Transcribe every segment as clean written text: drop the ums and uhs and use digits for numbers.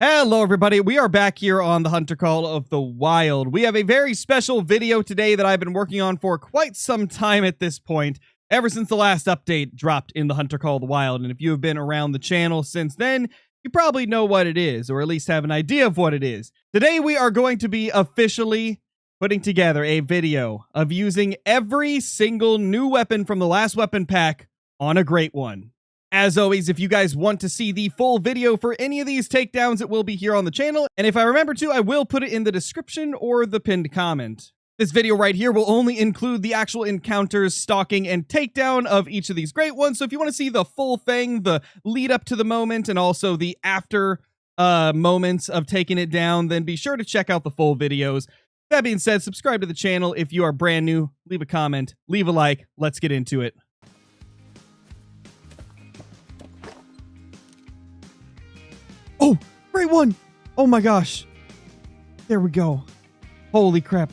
Hello everybody, we are back here on the Hunter Call of the Wild. We have a very special video today that I've been working on for quite some time at this point, ever since the last update dropped in the Hunter Call of the Wild. And if you have been around the channel since then, you probably know what it is, or at least have an idea of what it is. Today we are going to be officially putting together a video of using every single new weapon from the last weapon pack on a great one. As always, if you guys want to see the full video for any of these takedowns, it will be here on the channel. And if I remember to, I will put it in the description or the pinned comment. This video right here will only include the actual encounters, stalking, and takedown of each of these great ones. So if you want to see the full thing, the lead up to the moment, and also the after moments of taking it down, then be sure to check out the full videos. That being said, subscribe to the channel if you are brand new. Leave a comment, leave a like. Let's get into it. Oh, great one. Oh my gosh. There we go. Holy crap.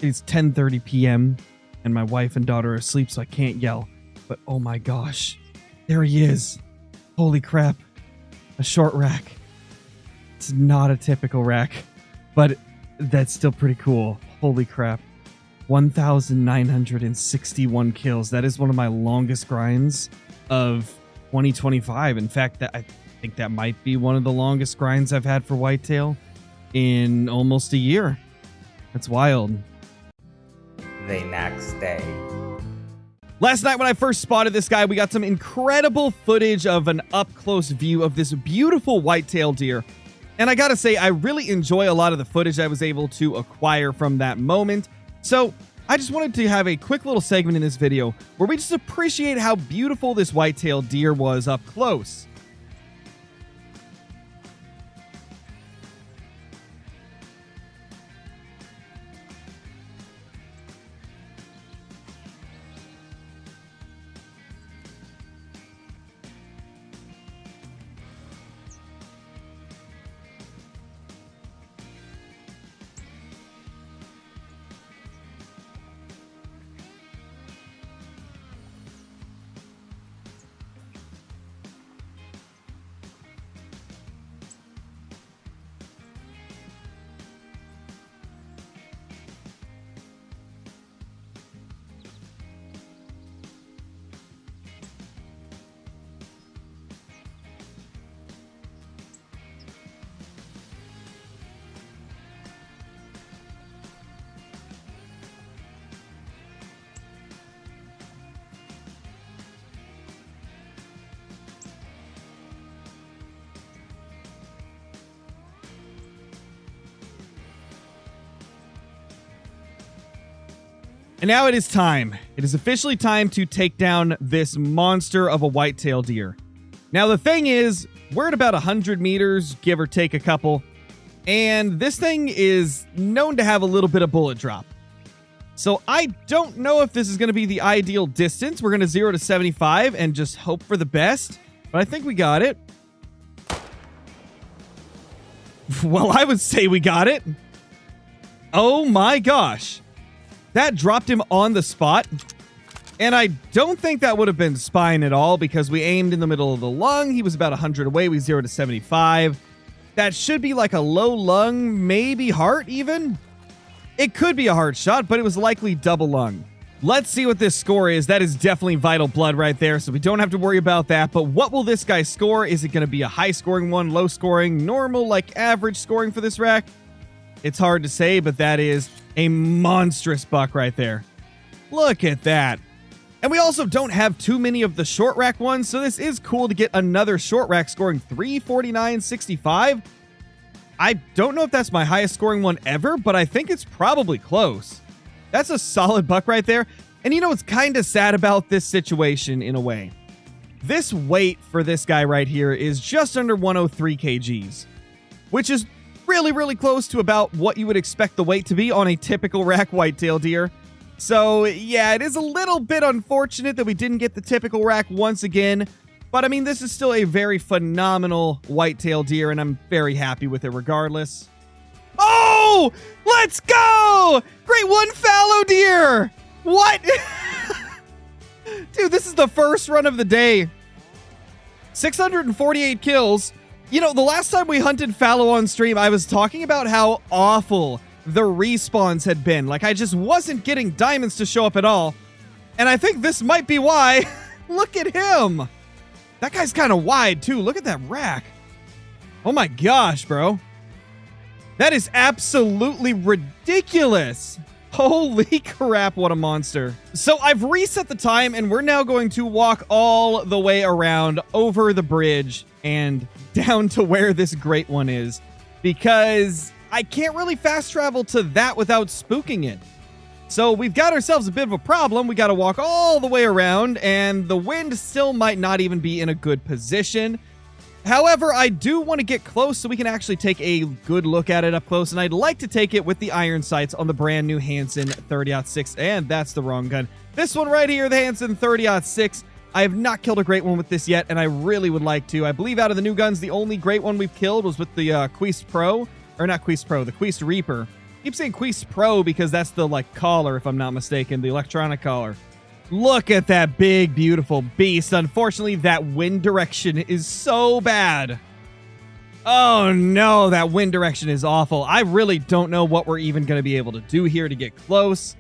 It's 10:30 p.m. and my wife and daughter are asleep, so I can't yell. But oh my gosh. There he is. Holy crap. A short rack. It's not a typical rack, but that's still pretty cool. Holy crap. 1,961 kills. That is one of my longest grinds of 2025. In fact, I think that might be one of the longest grinds I've had for whitetail in almost a year. That's wild. The next day. Last night when I first spotted this guy, we got some incredible footage of an up-close view of this beautiful whitetail deer. And I gotta say, I really enjoy a lot of the footage I was able to acquire from that moment. So I just wanted to have a quick little segment in this video where we just appreciate how beautiful this whitetail deer was up close. And now it is time. It is officially time to take down this monster of a whitetail deer. Now the thing is, we're at about 100 meters, give or take a couple, and this thing is known to have a little bit of bullet drop. So I don't know if this is going to be the ideal distance. We're going to 0 to 75 and just hope for the best, but I think we got it. Well, I would say we got it. Oh my gosh. That dropped him on the spot, and I don't think that would have been spine at all because we aimed in the middle of the lung. He was about 100 away. We 0 to 75. That should be like a low lung, maybe heart even. It could be a heart shot, but it was likely double lung. Let's see what this score is. That is definitely vital blood right there, so we don't have to worry about that. But what will this guy score? Is it going to be a high scoring one, low scoring, normal, like average scoring for this rack? It's hard to say, but that is a monstrous buck right there. Look at that. And we also don't have too many of the short rack ones, so this is cool to get another short rack scoring 349.65. I don't know if that's my highest scoring one ever, but I think it's probably close. That's a solid buck right there. And you know what's kind of sad about this situation in a way? This weight for this guy right here is just under 103 kgs, which is really, really close to about what you would expect the weight to be on a typical rack whitetail deer. So yeah, it is a little bit unfortunate that we didn't get the typical rack once again, but I mean, this is still a very phenomenal whitetail deer, and I'm very happy with it regardless. Oh, let's go! Great one fallow deer! What? Dude, this is the first run of the day. 648 kills, You know, the last time we hunted fallow on stream, I was talking about how awful the respawns had been. Like, I just wasn't getting diamonds to show up at all. And I think this might be why. Look at him. That guy's kind of wide, too. Look at that rack. Oh my gosh, bro. That is absolutely ridiculous. Holy crap, what a monster. So I've reset the time, and we're now going to walk all the way around over the bridge and down to where this great one is, because I can't really fast travel to that without spooking it. So we've got ourselves a bit of a problem. We got to walk all the way around, and the wind still might not even be in a good position. However, I do want to get close so we can actually take a good look at it up close, and I'd like to take it with the iron sights on the brand new Hansen 30-06, and that's the wrong gun. This one right here, the Hansen 30-06. I have not killed a great one with this yet, and I really would like to. I believe out of the new guns, the only great one we've killed was with the Quest Pro, or not Quest Pro, the Quest Reaper. I keep saying Quest Pro because that's the, like, collar, if I'm not mistaken, the electronic collar. Look at that big, beautiful beast. Unfortunately, that wind direction is so bad. Oh, no, that wind direction is awful. I really don't know what we're even going to be able to do here to get close.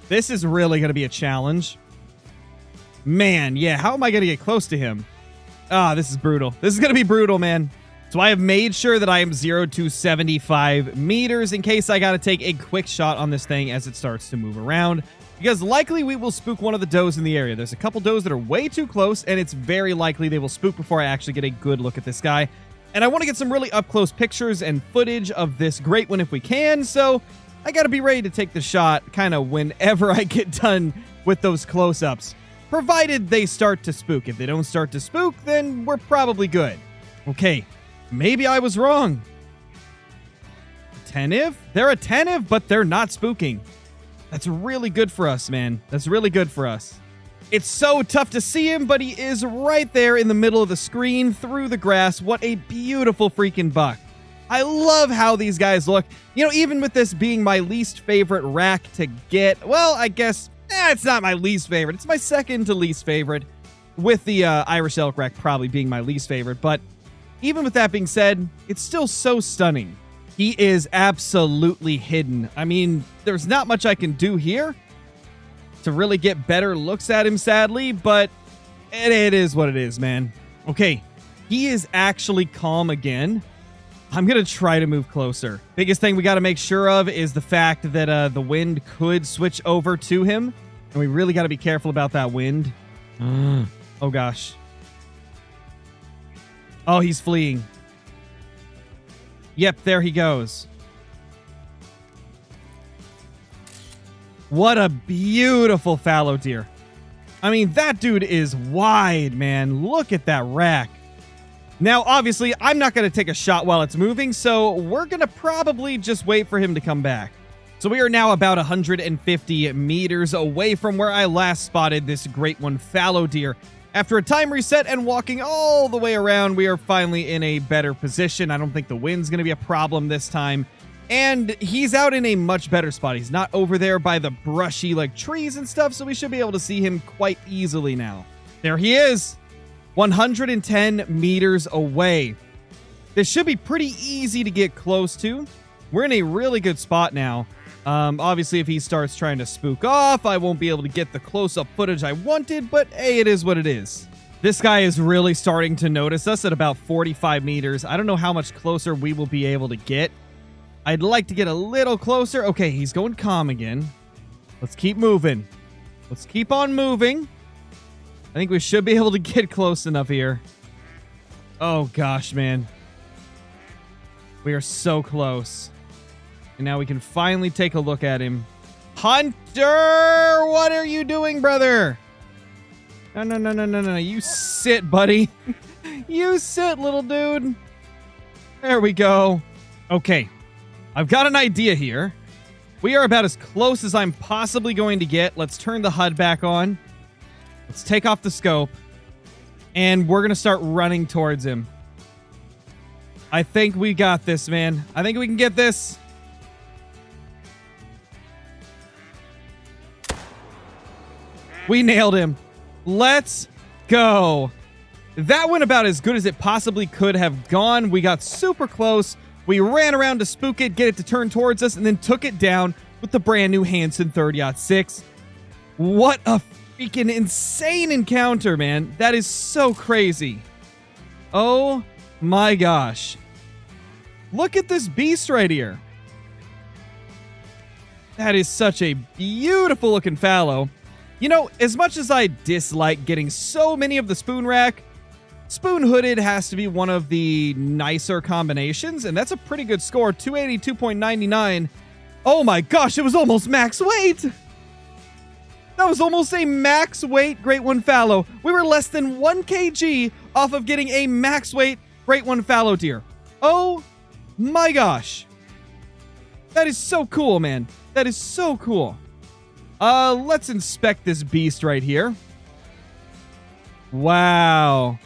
This is really going to be a challenge. Man, yeah, how am I going to get close to him? Ah, this is brutal. This is going to be brutal, man. So I have made sure that I am 0 to 75 meters in case I got to take a quick shot on this thing as it starts to move around. Because likely we will spook one of the does in the area. There's a couple does that are way too close, and it's very likely they will spook before I actually get a good look at this guy. And I want to get some really up-close pictures and footage of this great one if we can, so I got to be ready to take the shot kind of whenever I get done with those close-ups. Provided they start to spook. If they don't start to spook, then we're probably good. Okay, maybe I was wrong. Attentive? They're attentive, but they're not spooking. That's really good for us, man. That's really good for us. It's so tough to see him, but he is right there in the middle of the screen through the grass. What a beautiful freaking buck. I love how these guys look. You know, even with this being my least favorite rack to get, well, I guess it's not my least favorite. It's my second to least favorite, with the Irish elk rack probably being my least favorite. But even with that being said, it's still so stunning. He is absolutely hidden. I mean, there's not much I can do here to really get better looks at him, sadly, but it is what it is, man. Okay, he is actually calm again. I'm going to try to move closer. Biggest thing we got to make sure of is the fact that the wind could switch over to him, and we really got to be careful about that wind. Oh, gosh. Oh, he's fleeing. Yep, there he goes. What a beautiful fallow deer. I mean, that dude is wide, man. Look at that rack. Now, obviously, I'm not going to take a shot while it's moving, so we're going to probably just wait for him to come back. So we are now about 150 meters away from where I last spotted this great one fallow deer. After a time reset and walking all the way around, we are finally in a better position. I don't think the wind's going to be a problem this time. And he's out in a much better spot. He's not over there by the brushy, like, trees and stuff, so we should be able to see him quite easily now. There he is, 110 meters away. This should be pretty easy to get close to. We're in a really good spot now. Obviously, if he starts trying to spook off, I won't be able to get the close-up footage I wanted, but hey, it is what it is. This guy is really starting to notice us at about 45 meters. I don't know how much closer we will be able to get. I'd like to get a little closer. Okay, he's going calm again. Let's keep moving. Let's keep on moving. I think we should be able to get close enough here. Oh, gosh, man. We are so close. And now we can finally take a look at him. Hunter! What are you doing, brother? No. You sit, buddy. You sit, little dude. There we go. Okay. I've got an idea here. We are about as close as I'm possibly going to get. Let's turn the HUD back on. Let's take off the scope. And we're going to start running towards him. I think we got this, man. I think we can get this. We nailed him. Let's go. That went about as good as it possibly could have gone. We got super close. We ran around to spook it, get it to turn towards us, and then took it down with the brand new Hansen 30-06. What a freaking insane encounter, man. That is so crazy. Oh my gosh. Look at this beast right here. That is such a beautiful looking fallow. You know, as much as I dislike getting so many of the spoon rack, spoon hooded has to be one of the nicer combinations, and that's a pretty good score, 282.99. Oh my gosh, it was almost max weight. That was almost a max weight Great One fallow. We were less than 1 kg off of getting a max weight Great One fallow deer. Oh my gosh. That is so cool, man. That is so cool. Let's inspect this beast right here. Wow.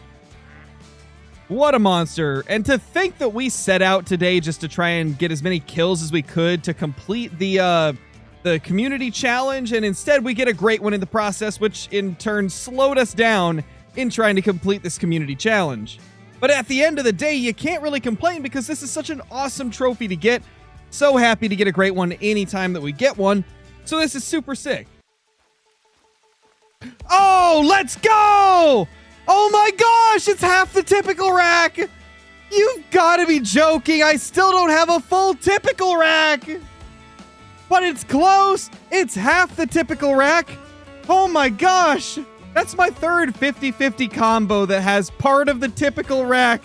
What a monster. And to think that we set out today just to try and get as many kills as we could to complete the community challenge, and instead we get a great one in the process, which in turn slowed us down in trying to complete this community challenge. But at the end of the day, you can't really complain because this is such an awesome trophy to get. So happy to get a great one anytime that we get one. So this is super sick. Oh, let's go! Oh my gosh, it's half the typical rack! You've got to be joking. I still don't have a full typical rack. But it's close. It's half the typical rack. Oh my gosh. That's my third 50-50 combo that has part of the typical rack.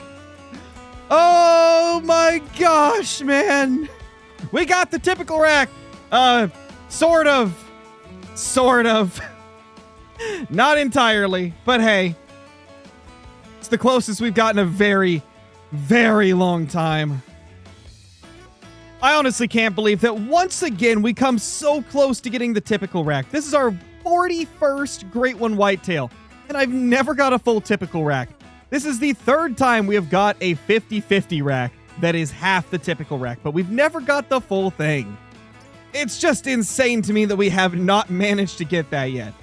Oh my gosh, man. We got the typical rack. Sort of. Not entirely, but hey. It's the closest we've gotten in a very, very long time. I honestly can't believe that once again we come so close to getting the typical rack. This is our 41st Great One Whitetail, and I've never got a full typical rack. This is the third time we have got a 50-50 rack that is half the typical rack, but we've never got the full thing. It's just insane to me that we have not managed to get that yet.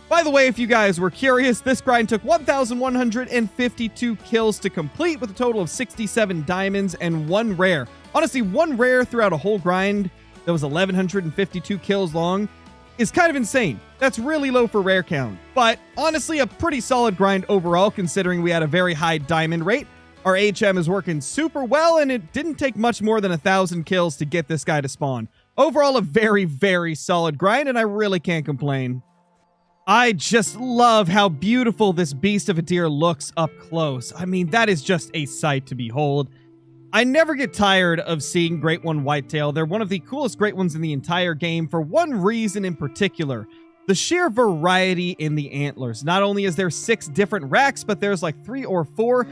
By the way, if you guys were curious, this grind took 1,152 kills to complete with a total of 67 diamonds and 1 rare. Honestly, 1 rare throughout a whole grind that was 1,152 kills long is kind of insane. That's really low for rare count, but honestly a pretty solid grind overall considering we had a very high diamond rate. Our HM is working super well, and it didn't take much more than 1,000 kills to get this guy to spawn. Overall, a very, very solid grind, and I really can't complain. I just love how beautiful this beast of a deer looks up close. I mean, that is just a sight to behold. I never get tired of seeing Great One Whitetail. They're one of the coolest Great Ones in the entire game for one reason in particular. The sheer variety in the antlers. Not only is there 6 different racks, but there's like 3 or 4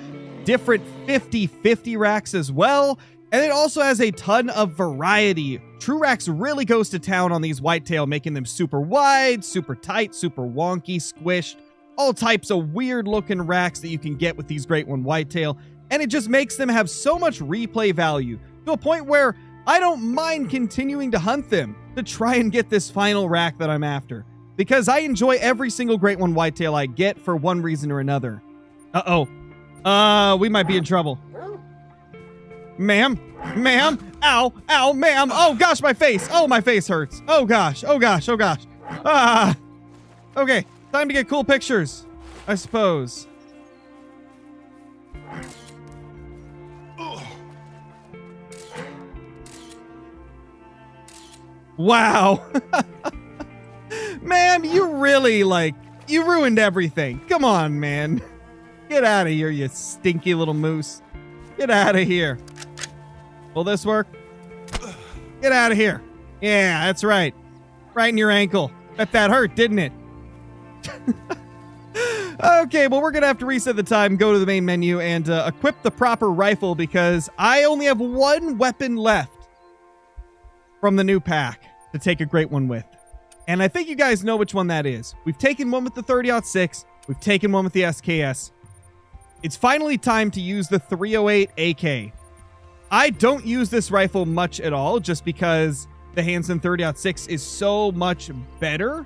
different 50-50 racks as well. And it also has a ton of variety. True Racks really goes to town on these whitetail, making them super wide, super tight, super wonky, squished. All types of weird looking racks that you can get with these Great One Whitetail. And it just makes them have so much replay value to a point where I don't mind continuing to hunt them to try and get this final rack that I'm after. Because I enjoy every single Great One Whitetail I get for one reason or another. We might be in trouble. Ma'am, ow, ma'am. Oh gosh, my face. Oh, my face hurts. Oh gosh. Ah. Okay, time to get cool pictures, I suppose. Wow. Ma'am, you really, you ruined everything. Come on, man. Get out of here, you stinky little moose. Get out of here. Will this work? Get out of here. Yeah, that's right. Right in your ankle. Bet that hurt, didn't it? Okay, well, we're going to have to reset the time, go to the main menu, and equip the proper rifle because I only have 1 weapon left from the new pack to take a Great One with. And I think you guys know which one that is. We've taken one with the 30-06. We've taken one with the SKS. It's finally time to use the 308 AK. I don't use this rifle much at all just because the Hansen 30-06 is so much better.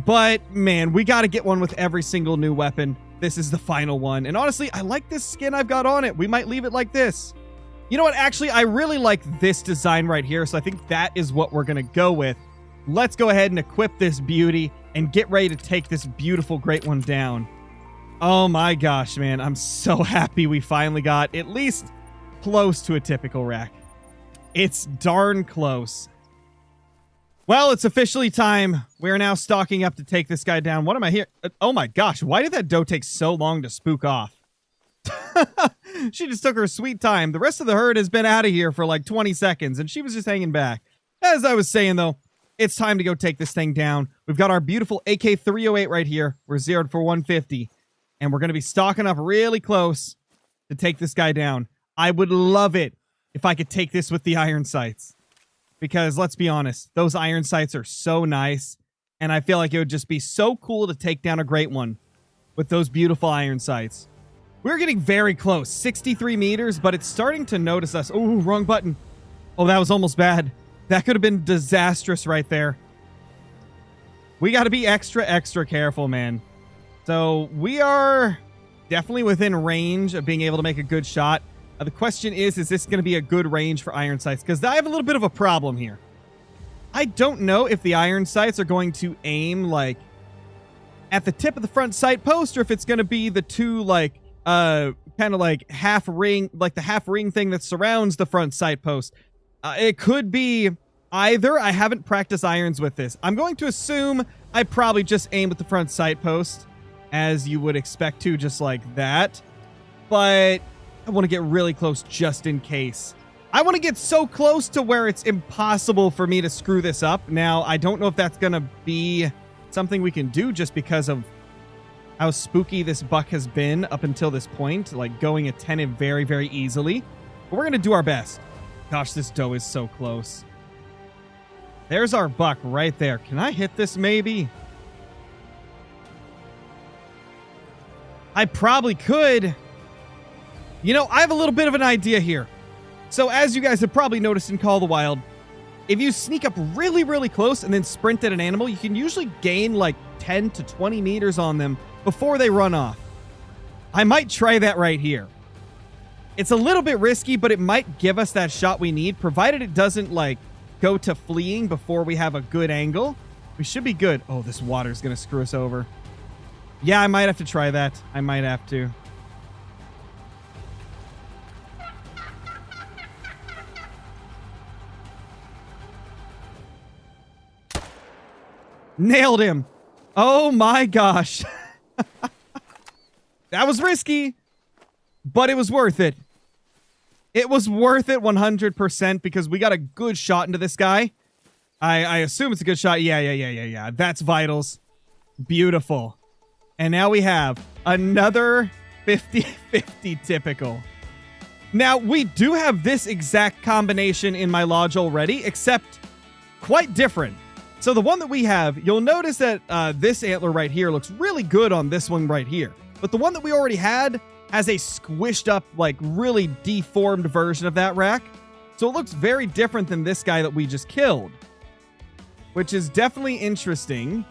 But man, we got to get one with every single new weapon. this is the final one. And honestly, I like this skin I've got on it. We might leave it like this. You know what? Actually, I really like this design right here, so I think that is what we're going to go with. Let's go ahead and equip this beauty and get ready to take this beautiful great one down. Oh my gosh, man. I'm so happy we finally got at least close to a typical rack. It's darn close. Well, it's officially time. We're now stocking up to take this guy down. What am I here? Oh my gosh, why did that doe take so long to spook off? She just took her sweet time. The rest of the herd has been out of here for like 20 seconds, and she was just hanging back. As I was saying, though, it's time to go take this thing down. We've got our beautiful AK-308 right here. We're zeroed for 150, and we're going to be stocking up really close to take this guy down. I would love it if I could take this with the iron sights. Because let's be honest, those iron sights are so nice, and I feel like it would just be so cool to take down a great one with those beautiful iron sights. We're getting very close, 63 meters, but it's starting to notice us. Oh, wrong button. Oh, that was almost bad. That could have been disastrous right there. We got to be extra careful, man. So we are definitely within range of being able to make a good shot. The question is this going to be a good range for iron sights? Because I have a little bit of a problem here. I don't know if the iron sights are going to aim, like, at the tip of the front sight post, or if it's going to be the two, like, kind of like half ring, like the half ring thing that surrounds the front sight post. It could be either. I haven't practiced irons with this. I'm going to assume I probably just aim with the front sight post, as you would expect to, just like that. But I want to get really close just in case. I want to get so close to where it's impossible for me to screw this up. Now, I don't know if that's going to be something we can do just because of how spooky this buck has been up until this point, like going attentive very, very easily. But we're going to do our best. Gosh, this doe is so close. There's our buck right there. Can I hit this maybe? I probably could. You know, I have a little bit of an idea here. So as you guys have probably noticed in Call of the Wild, if you sneak up really, really close and then sprint at an animal, you can usually gain like 10 to 20 meters on them before they run off. I might try that right here. It's a little bit risky, but it might give us that shot we need, provided it doesn't like go to fleeing before we have a good angle. We should be good. Oh, this water's going to screw us over. Yeah, I might have to try that. I might have to. Nailed him. Oh my gosh. That was risky, but it was worth it. It was worth it 100% because we got a good shot into this guy. I assume it's a good shot. Yeah. That's vitals. Beautiful. And now we have another 50-50 typical. Now, we do have this exact combination in my lodge already, except quite different. So the one that we have, you'll notice that this antler right here looks really good on this one right here. But the one that we already had has a squished up, like really deformed version of that rack. So it looks very different than this guy that we just killed, which is definitely interesting.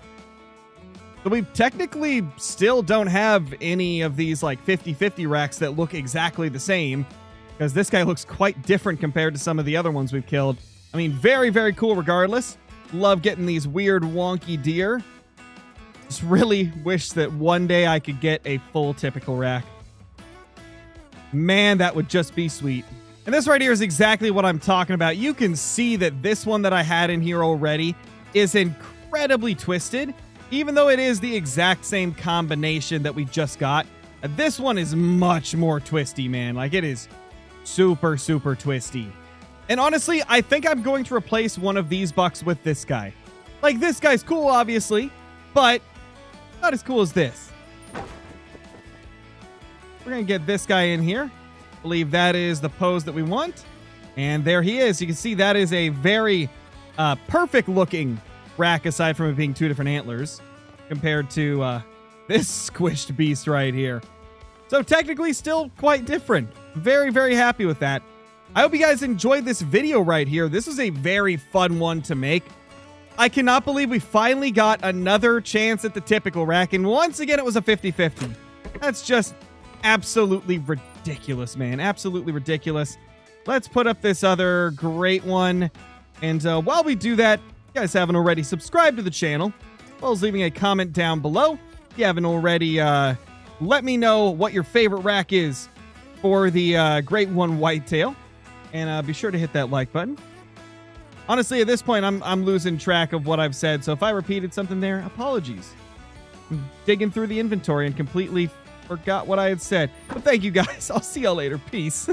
So we technically still don't have any of these like 50-50 racks that look exactly the same, because this guy looks quite different compared to some of the other ones we've killed. I mean, very, very cool regardless. Love getting these weird wonky deer. Just really wish that one day I could get a full typical rack. Man, that would just be sweet. And this right here is exactly what I'm talking about. You can see that this one that I had in here already is incredibly twisted, even though it is the exact same combination that we just got. This one is much more twisty, man. Like, it is super, super twisty. And honestly, I think I'm going to replace one of these bucks with this guy. Like, this guy's cool, obviously, but not as cool as this. We're going to get this guy in here. I believe that is the pose that we want. And there he is. You can see that is a very perfect looking rack, aside from it being two different antlers, compared to this squished beast right here. So technically still quite different. Very, very happy with that. I hope you guys enjoyed this video right here. This is a very fun one to make. I cannot believe we finally got another chance at the typical rack, and once again it was a 50-50. That's just absolutely ridiculous, man. Absolutely ridiculous. Let's put up this other great one. And while we do that, if you guys haven't already, subscribe to the channel, as well as leaving a comment down below. If you haven't already, let me know what your favorite rack is for the Great One Whitetail. And be sure to hit that like button. Honestly, at this point, I'm losing track of what I've said, so if I repeated something there, apologies. I'm digging through the inventory and completely forgot what I had said. But thank you guys. I'll see y'all later. Peace.